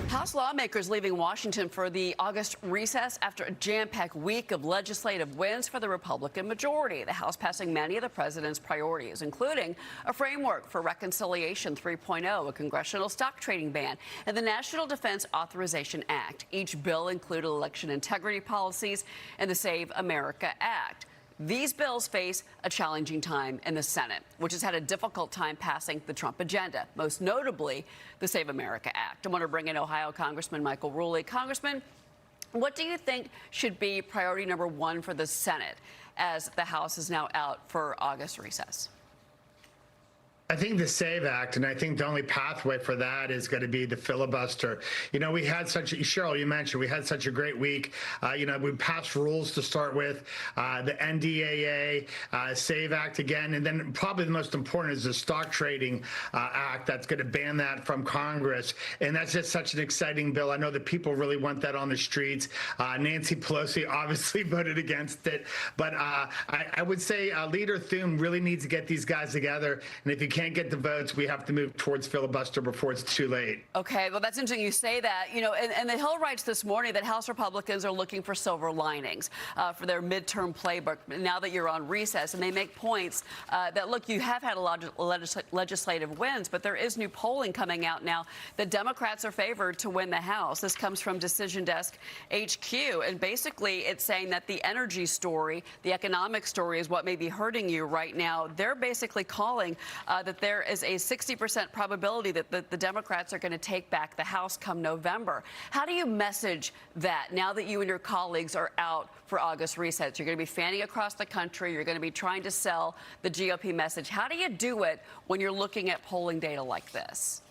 House lawmakers leaving Washington for the August recess after a jam-packed week of legislative wins for the Republican majority. The House passing many of the president's priorities, including a framework for Reconciliation 3.0, a congressional stock trading ban, and the National Defense Authorization Act. Each bill included election integrity policies and the Save America Act. These bills face a challenging time in the Senate, which has had a difficult time passing the Trump agenda, most notably the Save America Act. I want to bring in Ohio Congressman Michael Rulli. Congressman, what do you think should be priority number one for the Senate as the House is now out for August recess? I think the SAVE Act, and I think the only pathway for that is going to be the filibuster. You know, we had Cheryl, you mentioned, we had such a great week. We passed rules to start with, the NDAA, SAVE Act again, and then probably the most important is the stock trading act that's going to ban that from Congress. And that's just such an exciting bill. I know that people really want that on the streets. Nancy Pelosi obviously voted against it. But I would say Leader Thune really needs to get these guys together. And if you can't get the votes, we have to move towards filibuster before it's too late. Okay, well, that's interesting you say that. You know, and the Hill writes this morning that House Republicans are looking for silver linings for their midterm playbook now that you're on recess. And they make points that, look, you have had a lot of legislative wins, but there is new polling coming out now that Democrats are favored to win the House. This comes from Decision Desk HQ. And basically, it's saying that the energy story, the economic story is what may be hurting you right now. They're basically calling that there is a 60% probability that the Democrats are going to take back the House come November. How do you message that now that you and your colleagues are out for August recess? You're going to be fanning across the country. You're going to be trying to sell the GOP message. How do you do it when you're looking at polling data like this?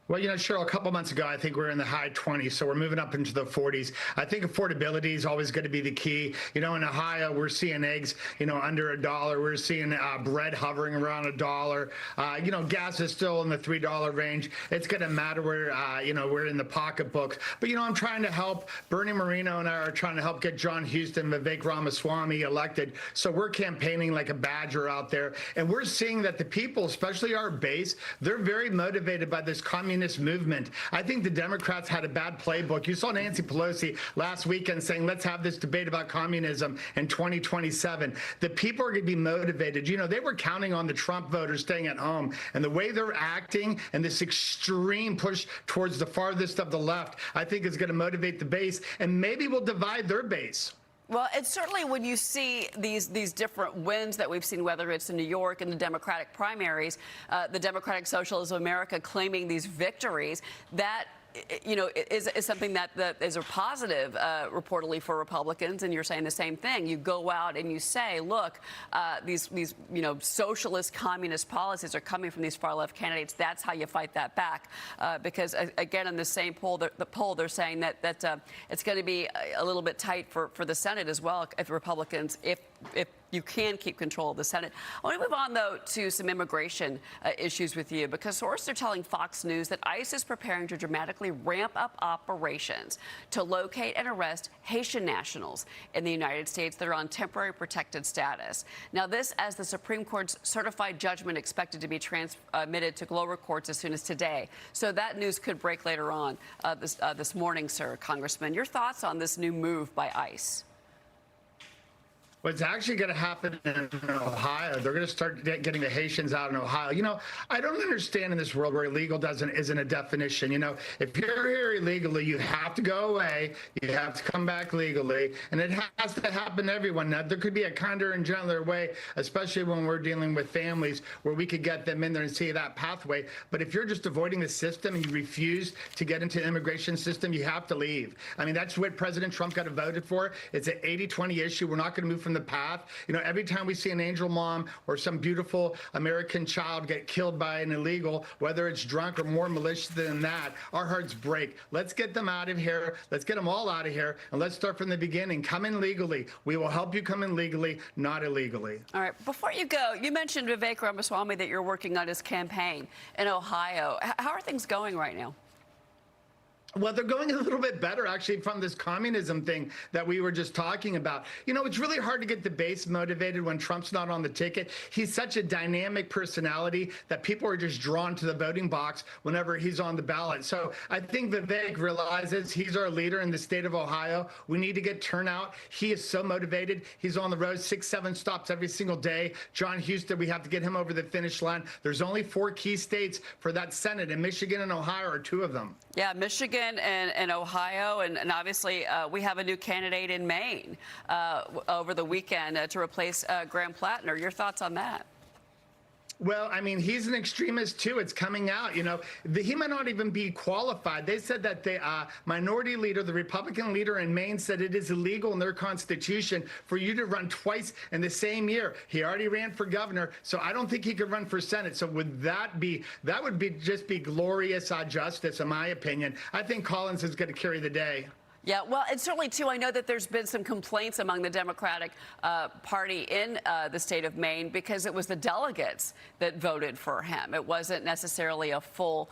Well, you know, Cheryl, a couple months ago, I think we were in the high 20s, so we're moving up into the 40s. I think affordability is always going to be the key. You know, in Ohio, we're seeing eggs, under $1. We're seeing bread hovering around $1. Gas is still in the $3 range. It's going to matter where, we're in the pocketbooks. But, I'm trying to help. Bernie Moreno and I are trying to help get John Houston, Vivek Ramaswamy elected. So we're campaigning like a badger out there. And we're seeing that the people, especially our base, they're very motivated by this communist movement. I think the Democrats had a bad playbook. You saw Nancy Pelosi last weekend saying, let's have this debate about communism in 2027. The people are going to be motivated. They were counting on the Trump voters staying at home, and the way they're acting and this extreme push towards the farthest of the left, I think is going to motivate the base, and maybe will divide their base. Well, it's certainly when you see these different wins that we've seen, whether it's in New York in the Democratic primaries, the Democratic Socialists of America claiming these victories, that is something that is a positive, reportedly, for Republicans. And you're saying the same thing. You go out and you say, look, these socialist, communist policies are coming from these far-left candidates. That's how you fight that back. Because, again, in the same poll, they're saying that it's going to be a little bit tight for the Senate as well if Republicans, if you can keep control of the Senate. I want to move on, though, to some immigration issues with you, because sources are telling Fox News that ICE is preparing to dramatically ramp up operations to locate and arrest Haitian nationals in the United States that are on temporary protected status. Now, this as the Supreme Court's certified judgment expected to be transmitted to lower courts as soon as today. So that news could break later on this morning, sir, Congressman. Your thoughts on this new move by ICE? What's actually going to happen in Ohio, they're going to start getting the Haitians out in Ohio. I don't understand in this world where illegal isn't a definition. If you're here illegally, you have to go away. You have to come back legally. And it has to happen to everyone. Now, there could be a kinder and gentler way, especially when we're dealing with families, where we could get them in there and see that pathway. But if you're just avoiding the system and you refuse to get into the immigration system, you have to leave. I mean, that's what President Trump got voted for. It's an 80-20 issue. We're not going to move from the path. Every time we see an angel mom or some beautiful American child get killed by an illegal, whether it's drunk or more malicious than that, our hearts break. Let's get them out of here. Let's get them all out of here. And let's start from the beginning. Come in legally. We will help you come in legally, not illegally. All right. Before you go, you mentioned Vivek Ramaswamy, that you're working on his campaign in Ohio. How are things going right now? Well, they're going a little bit better, actually, from this communism thing that we were just talking about. You know, it's really hard to get the base motivated when Trump's not on the ticket. He's such a dynamic personality that people are just drawn to the voting box whenever he's on the ballot. So I think Vivek realizes he's our leader in the state of Ohio. We need to get turnout. He is so motivated. He's on the road 6, 7 stops every single day. John Huston, we have to get him over the finish line. There's only 4 key states for that Senate, and Michigan and Ohio are 2 of them. Yeah, Michigan and Ohio, and obviously we have a new candidate in Maine over the weekend to replace Graham Plattner. Your thoughts on that? Well, I mean, he's an extremist, too. It's coming out. You know, he might not even be qualified. They said that the minority leader, the Republican leader in Maine, said it is illegal in their constitution for you to run twice in the same year. He already ran for governor, so I don't think he could run for Senate. So would that would just be glorious justice, in my opinion. I think Collins is going to carry the day. Yeah, well, and certainly, too, I know that there's been some complaints among the Democratic Party in the state of Maine because it was the delegates that voted for him. It wasn't necessarily a full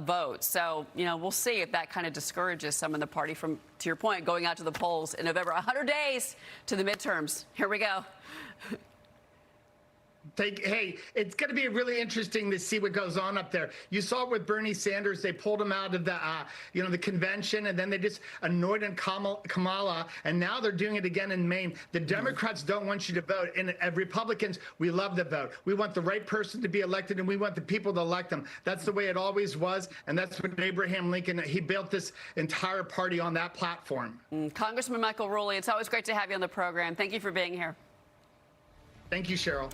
vote. So, you know, we'll see if that kind of discourages some of the party from, to your point, going out to the polls in November. 100 days to the midterms. Here we go. Hey, it's going to be really interesting to see what goes on up there. You saw it with Bernie Sanders. They pulled him out of the, the convention, and then they just anointed Kamala, and now they're doing it again in Maine. The Democrats don't want you to vote, and Republicans, we love the vote. We want the right person to be elected, and we want the people to elect them. That's the way it always was, and that's what Abraham Lincoln, he built this entire party on that platform. Congressman Michael Rulli, it's always great to have you on the program. Thank you for being here. Thank you, Cheryl.